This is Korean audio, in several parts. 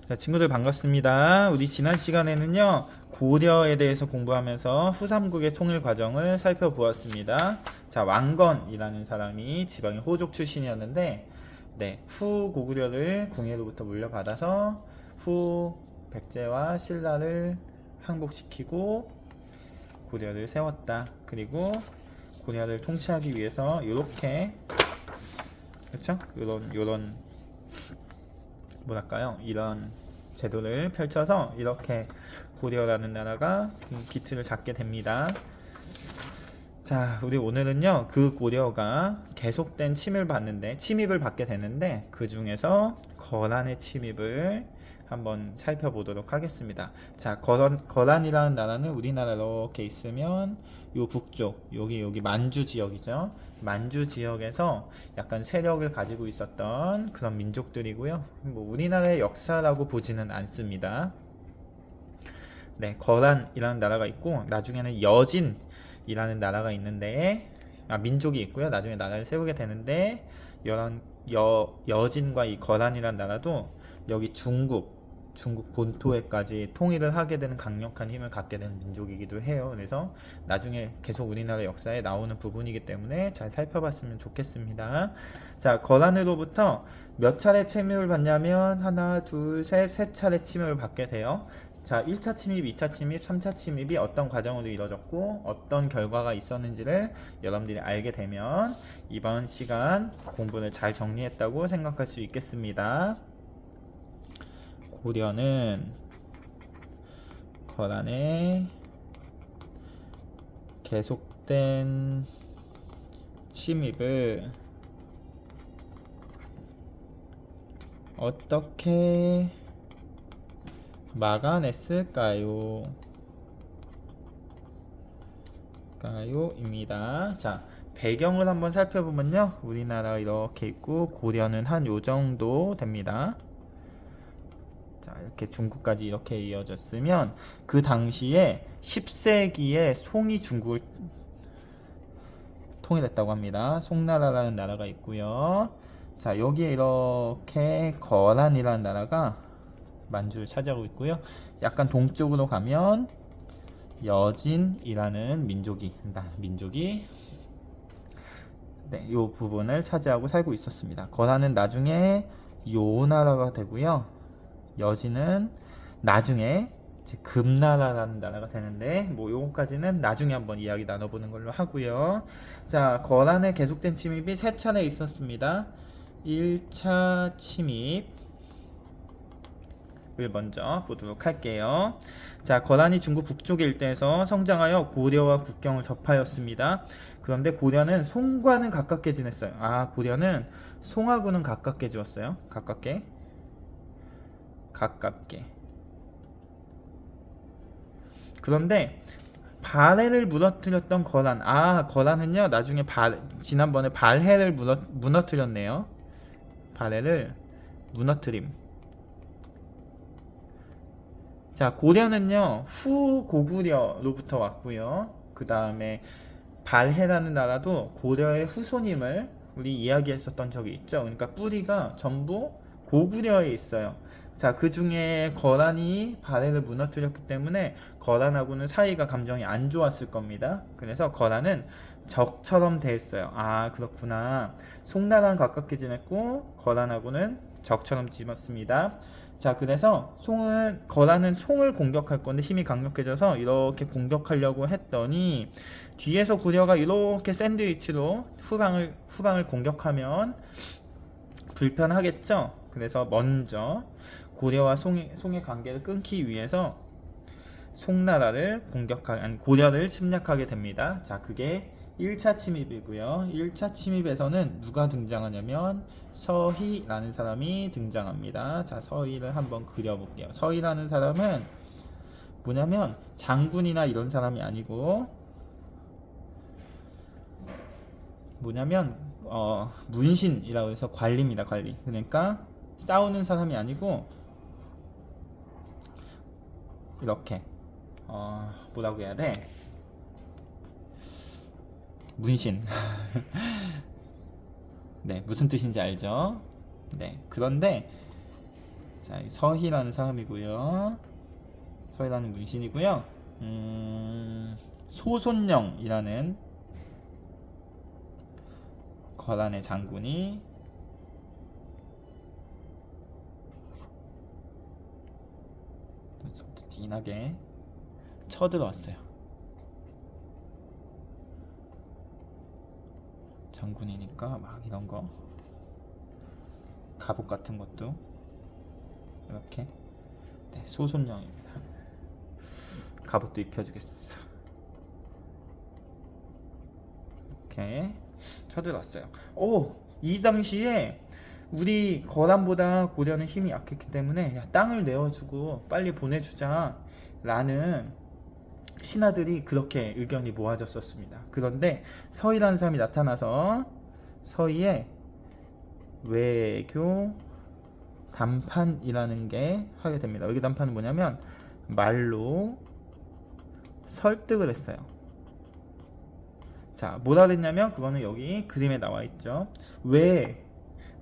자, 친구들 반갑습니다. 우리 지난 시간에는요, 고려에 대해서 공부하면서 후삼국의 통일 과정을 살펴보았습니다. 자, 왕건이라는 사람이 지방의 호족 출신이었는데, 네, 후 고구려를 궁예로부터 물려받아서 후 백제와 신라를 항복시키고 고려를 세웠다. 그리고 고려를 통치하기 위해서 이렇게, 그렇죠? 요런 뭐랄까요? 이런 제도를 펼쳐서 이렇게 고려라는 나라가 기틀을 잡게 됩니다. 자, 우리 오늘은요, 그 고려가 계속된 침입을 받게 되는데, 그 중에서 거란의 침입을 한번 살펴보도록 하겠습니다. 자, 거란이라는 나라는 우리나라 이렇게 있으면, 요 북쪽, 여기 만주 지역이죠. 만주 지역에서 약간 세력을 가지고 있었던 그런 민족들이고요. 뭐, 우리나라의 역사라고 보지는 않습니다. 네, 거란이라는 나라가 있고, 나중에는 여진이라는 나라가 있는데, 민족이 있고요. 나중에 나라를 세우게 되는데, 여진과 이 거란이라는 나라도 여기 중국 본토에까지 통일을 하게 되는 강력한 힘을 갖게 되는 민족이기도 해요. 그래서 나중에 계속 우리나라 역사에 나오는 부분이기 때문에 잘 살펴봤으면 좋겠습니다. 자, 거란으로부터 몇 차례 침입을 받냐면 하나, 둘, 세 차례 침입을 받게 돼요. 자, 1차 침입, 2차 침입, 3차 침입이 어떤 과정으로 이루어졌고 어떤 결과가 있었는지를 여러분들이 알게 되면 이번 시간 공부를 잘 정리했다고 생각할 수 있겠습니다. 고려는 거란의 계속된 침입을 어떻게 막아냈을까요? 입니다. 자, 배경을 한번 살펴보면요. 우리나라 이렇게 있고 고려는 한 요 정도 됩니다. 자, 이렇게 중국까지 이렇게 이어졌으면 그 당시에 10세기에 송이 중국을 통일했다고 합니다. 송나라라는 나라가 있고요. 자, 여기에 이렇게 거란이라는 나라가 만주를 차지하고 있고요. 약간 동쪽으로 가면 여진이라는 민족이 네, 이 부분을 차지하고 살고 있었습니다. 거란은 나중에 요 나라가 되고요. 여진은 나중에 금나라라는 나라가 되는데 뭐 요거까지는 나중에 한번 이야기 나눠보는 걸로 하고요. 자, 거란의 계속된 침입이 세 차례 있었습니다. 1차 침입을 먼저 보도록 할게요. 자, 거란이 중국 북쪽의 일대에서 성장하여 고려와 국경을 접하였습니다. 그런데 고려는 송과는 가깝게 지냈어요. 아, 고려는 송하고는 가깝게 지었어요. 가깝게. 그런데 발해를 무너뜨렸던 거란. 아, 거란은요 나중에 지난번에 발해를 무너뜨렸네요. 발해를 무너뜨림. 자, 고려는요 후 고구려로부터 왔고요. 그 다음에 발해라는 나라도 고려의 후손임을 우리 이야기했었던 적이 있죠. 그러니까 뿌리가 전부 고구려에 있어요. 자, 그 중에 거란이 발해를 무너뜨렸기 때문에 거란하고는 사이가 감정이 안 좋았을 겁니다. 그래서 거란은 적처럼 대했어요. 아, 그렇구나. 송나라랑 가깝게 지냈고 거란하고는 적처럼 지냈습니다. 자, 그래서 거란은 송을 공격할 건데 힘이 강력해져서 이렇게 공격하려고 했더니 뒤에서 고려가 이렇게 샌드위치로 후방을 공격하면 불편하겠죠. 그래서 먼저 고려와 송의 관계를 끊기 위해서 고려를 침략하게 됩니다. 자, 그게 1차 침입이고요. 1차 침입에서는 누가 등장하냐면 서희라는 사람이 등장합니다. 자, 서희를 한번 그려볼게요. 서희라는 사람은 뭐냐면 장군이나 이런 사람이 아니고 뭐냐면 문신이라고 해서 관리입니다. 관리. 그러니까 싸우는 사람이 아니고 이렇게 뭐라고 해야 돼? 문신. 네, 무슨 뜻인지 알죠? 네, 그런데 자, 서희라는 사람이고요. 서희라는 문신이고요. 소손영이라는 거란의 장군이 진하게 쳐들어왔어요. 장군이니까 막 이런 거 갑옷 같은 것도 이렇게 네, 소손령입니다. 갑옷도 입혀주겠어. 이렇게 쳐들어왔어요. 이 당시에 우리 거란보다 고려는 힘이 약했기 때문에 야, 땅을 내어주고 빨리 보내주자 라는 신하들이 그렇게 의견이 모아졌었습니다. 그런데 서희라는 사람이 나타나서 서희의 외교 담판이라는 게 하게 됩니다. 외교 담판은 뭐냐면 말로 설득을 했어요. 자, 뭐라 그랬냐면 그거는 여기 그림에 나와 있죠. 왜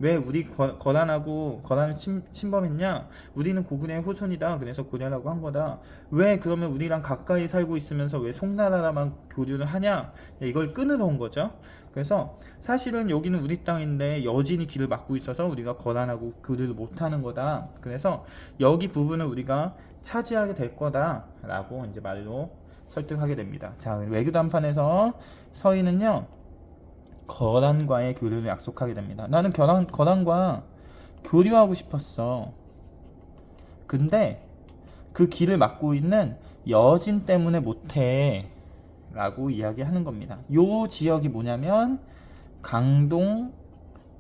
우리 거란을 침범했냐? 우리는 고구려의 후손이다. 그래서 고려라고 한 거다. 왜 그러면 우리랑 가까이 살고 있으면서 왜 송나라만 교류를 하냐? 이걸 끊으러 온 거죠. 그래서 사실은 여기는 우리 땅인데 여진이 길을 막고 있어서 우리가 거란하고 교류를 못하는 거다. 그래서 여기 부분을 우리가 차지하게 될 거다라고 이제 말로 설득하게 됩니다. 자, 외교 담판에서 서희는요. 거란과의 교류를 약속하게 됩니다. 나는 거란과 교류하고 싶었어. 근데 그 길을 막고 있는 여진 때문에 못해 라고 이야기하는 겁니다. 요 지역이 뭐냐면 강동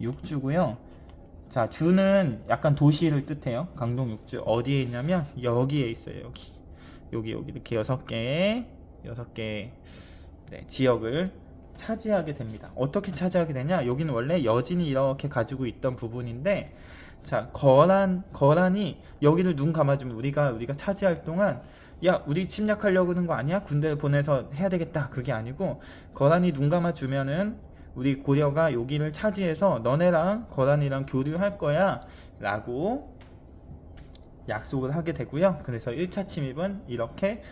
육주고요. 자, 주는 약간 도시를 뜻해요. 강동 육주 어디에 있냐면 여기에 있어요. 여기 이렇게 6개 네, 지역을 차지하게 됩니다. 어떻게 차지하게 되냐? 여기는 원래 여진이 이렇게 가지고 있던 부분인데, 자, 거란이 여기를 눈 감아주면 우리가 차지할 동안 야, 우리 침략하려고 하는 거 아니야? 군대 보내서 해야 되겠다. 그게 아니고 거란이 눈 감아주면은 우리 고려가 여기를 차지해서 너네랑 거란이랑 교류할 거야 라고 약속을 하게 되고요. 그래서 1차 침입은 이렇게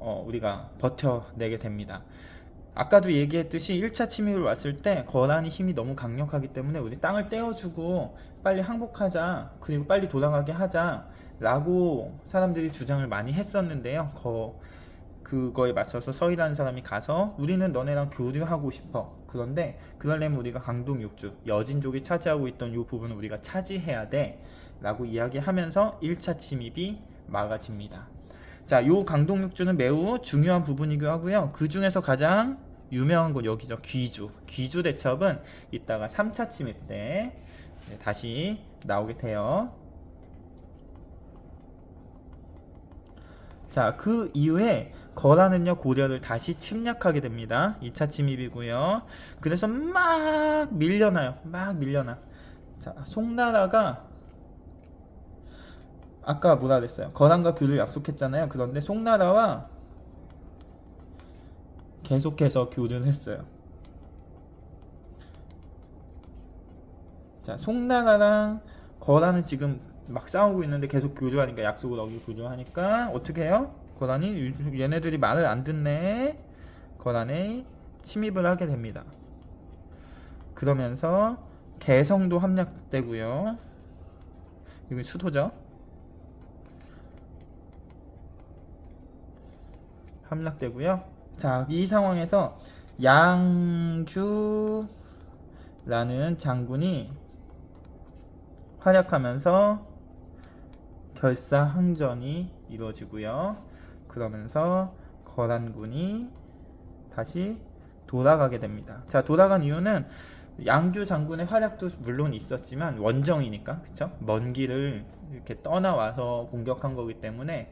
우리가 버텨내게 됩니다. 아까도 얘기했듯이 1차 침입을 왔을 때 거란이 힘이 너무 강력하기 때문에 우리 땅을 떼어주고 빨리 항복하자, 그리고 빨리 돌아가게 하자 라고 사람들이 주장을 많이 했었는데요. 그거에 맞서서 서희라는 사람이 가서 우리는 너네랑 교류하고 싶어. 그런데 그러려면 우리가 강동 육주, 여진족이 차지하고 있던 이 부분을 우리가 차지해야 돼 라고 이야기하면서 1차 침입이 막아집니다. 자, 요 강동 육주는 매우 중요한 부분이기도 하고요. 그 중에서 가장 유명한 곳 여기죠. 귀주 대첩은 이따가 3차 침입 때 다시 나오게 돼요. 자, 그 이후에 거란은요 고려를 다시 침략하게 됩니다. 2차 침입이고요. 그래서 막 밀려나. 자, 송나라가 아까 뭐라 그랬어요? 거란과 교류 약속했잖아요. 그런데 송나라와 계속해서 교류를 했어요. 자, 송나라랑 거란은 지금 막 싸우고 있는데 계속 교류하니까, 약속을 어기고 교류하니까 어떻게 해요? 거란이 얘네들이 말을 안 듣네. 거란에 침입을 하게 됩니다. 그러면서 개성도 함락되고요. 이건 수도죠. 함락되고요. 자, 이 상황에서 양규라는 장군이 활약하면서 결사항전이 이루어지고요. 그러면서 거란군이 다시 돌아가게 됩니다. 자, 돌아간 이유는 양규 장군의 활약도 물론 있었지만 원정이니까, 그쵸? 먼 길을 이렇게 떠나와서 공격한 거기 때문에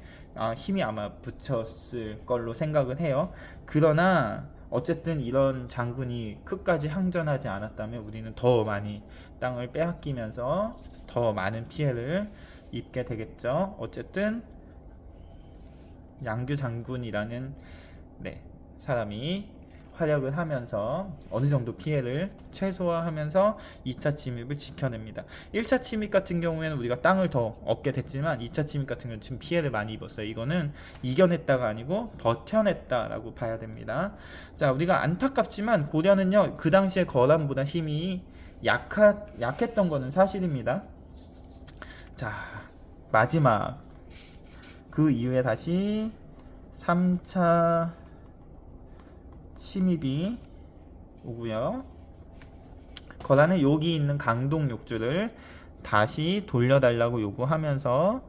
힘이 아마 붙였을 걸로 생각을 해요. 그러나 어쨌든 이런 장군이 끝까지 항전하지 않았다면 우리는 더 많이 땅을 빼앗기면서 더 많은 피해를 입게 되겠죠. 어쨌든 양규 장군이라는 사람이 활약을 하면서 어느 정도 피해를 최소화하면서 2차 침입을 지켜냅니다. 1차 침입 같은 경우에는 우리가 땅을 더 얻게 됐지만 2차 침입 같은 경우는 지금 피해를 많이 입었어요. 이거는 이겨냈다가 아니고 버텨냈다라고 봐야 됩니다. 자, 우리가 안타깝지만 고려는요, 그 당시에 거란보다 힘이 약했던 거는 사실입니다. 자, 마지막 그 이후에 다시 3차 침입이 오고요. 거란은 여기 있는 강동 육주를 다시 돌려달라고 요구하면서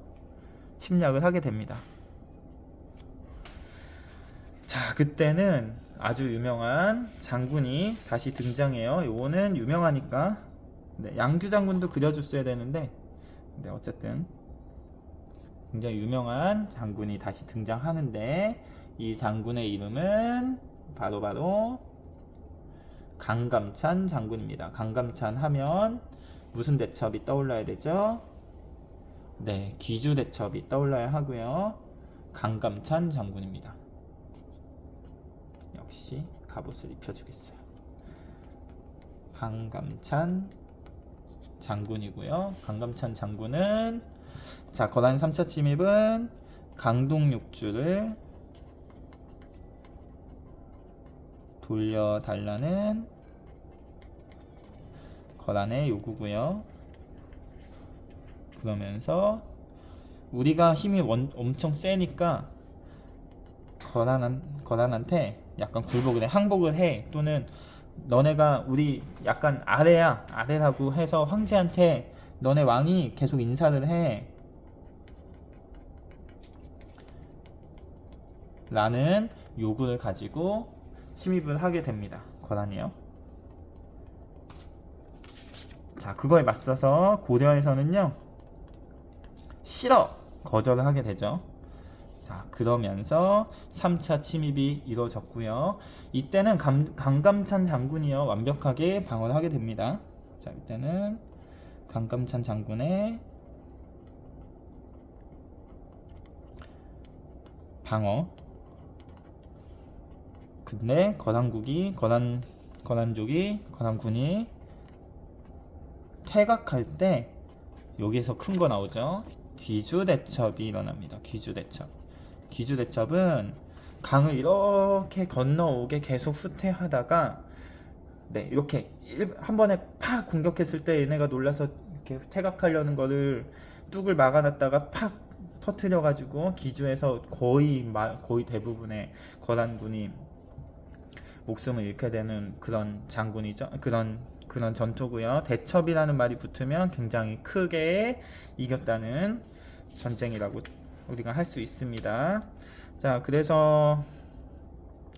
침략을 하게 됩니다. 자, 그때는 아주 유명한 장군이 다시 등장해요. 요거는 유명하니까 양주 장군도 그려줬어야 되는데 어쨌든 굉장히 유명한 장군이 다시 등장하는데 이 장군의 이름은 바로 강감찬 장군입니다. 강감찬 하면 무슨 대첩이 떠올라야 되죠? 네, 귀주 대첩이 떠올라야 하고요. 강감찬 장군입니다. 역시 갑옷을 입혀주겠어요. 강감찬 장군이고요. 강감찬 장군은 자, 거란 3차 침입은 강동 육주를 돌려달라는 거란의 요구고요. 그러면서 우리가 힘이 엄청 세니까 거란한테 약간 굴복을 해, 항복을 해. 또는 너네가 우리 약간 아래라고 해서 황제한테 너네 왕이 계속 인사를 해 라는 요구를 가지고 침입을 하게 됩니다. 거란이요. 자, 그거에 맞서서 고려에서는요, 싫어! 거절을 하게 되죠. 자, 그러면서 3차 침입이 이루어졌고요. 이때는 강감찬 장군이요, 완벽하게 방어를 하게 됩니다. 자, 이때는 강감찬 장군의 방어. 근데 거란군이 퇴각할 때 여기에서 큰 거 나오죠. 귀주대첩이 일어납니다. 귀주대첩은 강을 이렇게 건너오게 계속 후퇴하다가 이렇게 한 번에 팍 공격했을 때 얘네가 놀라서 이렇게 퇴각하려는 거를 뚝을 막아놨다가 팍 터트려가지고 귀주에서 거의 대부분의 거란군이 목숨을 잃게 되는 그런 장군이죠. 그런 전투고요. 대첩이라는 말이 붙으면 굉장히 크게 이겼다는 전쟁이라고 우리가 할 수 있습니다. 자, 그래서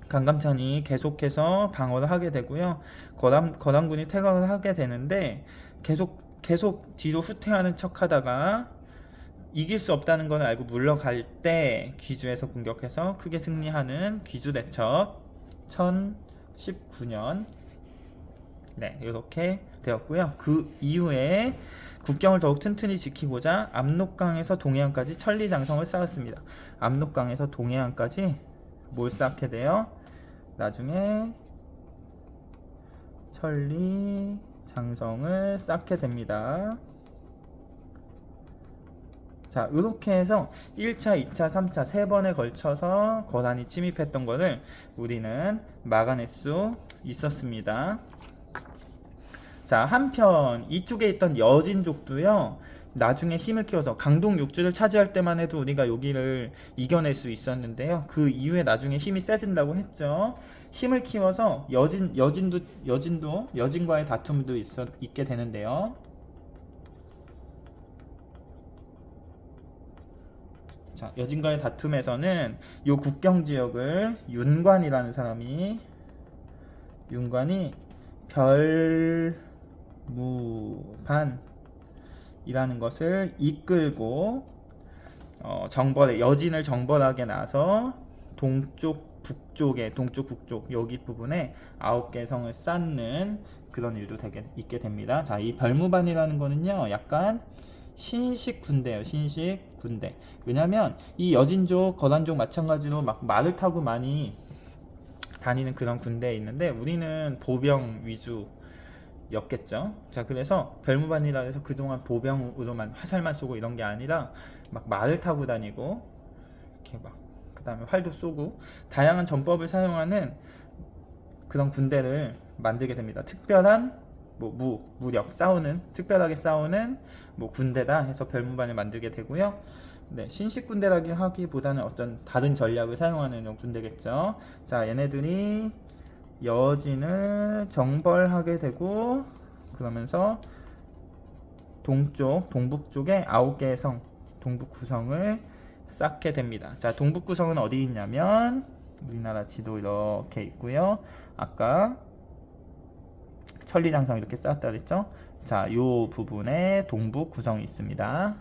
강감찬이 계속해서 방어를 하게 되고요. 거란군이 퇴각을 하게 되는데 계속 뒤로 후퇴하는 척하다가 이길 수 없다는 걸 알고 물러갈 때 귀주에서 공격해서 크게 승리하는 귀주대첩 1019년 이렇게 되었고요. 그 이후에 국경을 더욱 튼튼히 지키고자 압록강에서 동해안까지 천리장성을 쌓았습니다. 압록강에서 동해안까지 뭘 쌓게 돼요? 나중에 천리장성을 쌓게 됩니다. 자, 이렇게 해서 1차, 2차, 3차 3번에 걸쳐서 거란이 침입했던 것을 우리는 막아낼 수 있었습니다. 자, 한편 이쪽에 있던 여진족도요, 나중에 힘을 키워서 강동 육주를 차지할 때만 해도 우리가 여기를 이겨낼 수 있었는데요. 그 이후에 나중에 힘이 세진다고 했죠. 힘을 키워서 여진과의 다툼도 있게 되는데요. 자, 여진과의 다툼에서는 이 국경 지역을 윤관이 별무반이라는 것을 이끌고 여진을 정벌하게 나서 동쪽 북쪽 여기 부분에 9개 성을 쌓는 그런 일도 있게 됩니다. 자, 이 별무반이라는 거는요, 약간 신식 군대예요. 신식 군대. 왜냐면 이 여진족, 거란족 마찬가지로 막 말을 타고 많이 다니는 그런 군대에 있는데 우리는 보병 위주였겠죠. 자, 그래서 별무반이라 해서 그동안 보병으로만 화살만 쏘고 이런 게 아니라 막 말을 타고 다니고 이렇게 막 그다음에 활도 쏘고 다양한 전법을 사용하는 그런 군대를 만들게 됩니다. 특별한 무력 싸우는 특별하게 싸우는 군대다 해서 별무반을 만들게 되고요. 네, 신식 군대라기 하기보다는 어떤 다른 전략을 사용하는 이런 군대겠죠. 자, 얘네들이 여진을 정벌하게 되고 그러면서 동북 쪽에 9개의 성, 동북 구성을 쌓게 됩니다. 자, 동북 구성은 어디 있냐면 우리나라 지도 이렇게 있고요. 아까 천리장성 이렇게 쌓았다 그랬죠? 자, 요 부분에 동북 구성이 있습니다.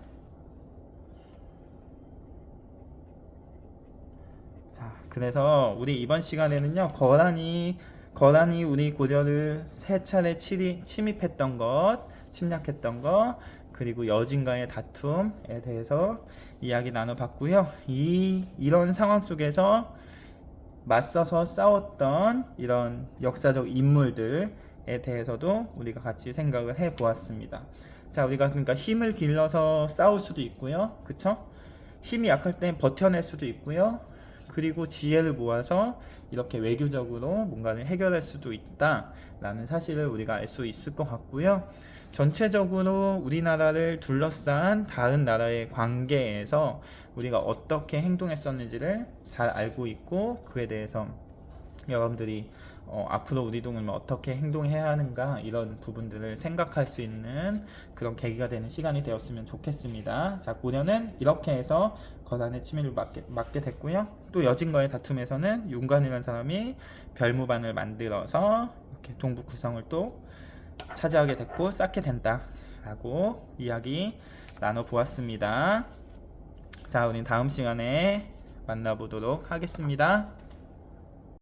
자, 그래서 우리 이번 시간에는요, 거란이 우리 고려를 세 차례 침입했던 것, 침략했던 것, 그리고 여진과의 다툼에 대해서 이야기 나눠봤고요. 이런 상황 속에서 맞서서 싸웠던 이런 역사적 인물들에 대해서도 우리가 같이 생각을 해 보았습니다. 자, 우리가 그러니까 힘을 길러서 싸울 수도 있고요. 그쵸? 힘이 약할 땐 버텨낼 수도 있고요. 그리고 지혜를 모아서 이렇게 외교적으로 뭔가를 해결할 수도 있다라는 사실을 우리가 알 수 있을 것 같고요. 전체적으로 우리나라를 둘러싼 다른 나라의 관계에서 우리가 어떻게 행동했었는지를 잘 알고 있고 그에 대해서 여러분들이 앞으로 우리 동을 어떻게 행동해야 하는가 이런 부분들을 생각할 수 있는 그런 계기가 되는 시간이 되었으면 좋겠습니다. 자, 고려는 이렇게 해서 거란의 침입을 막게 됐고요. 또 여진과의 다툼에서는 윤관이라는 사람이 별무반을 만들어서 이렇게 동북 구성을 또 차지하게 됐고 쌓게 된다라고 이야기 나눠보았습니다. 자, 우린 다음 시간에 만나보도록 하겠습니다.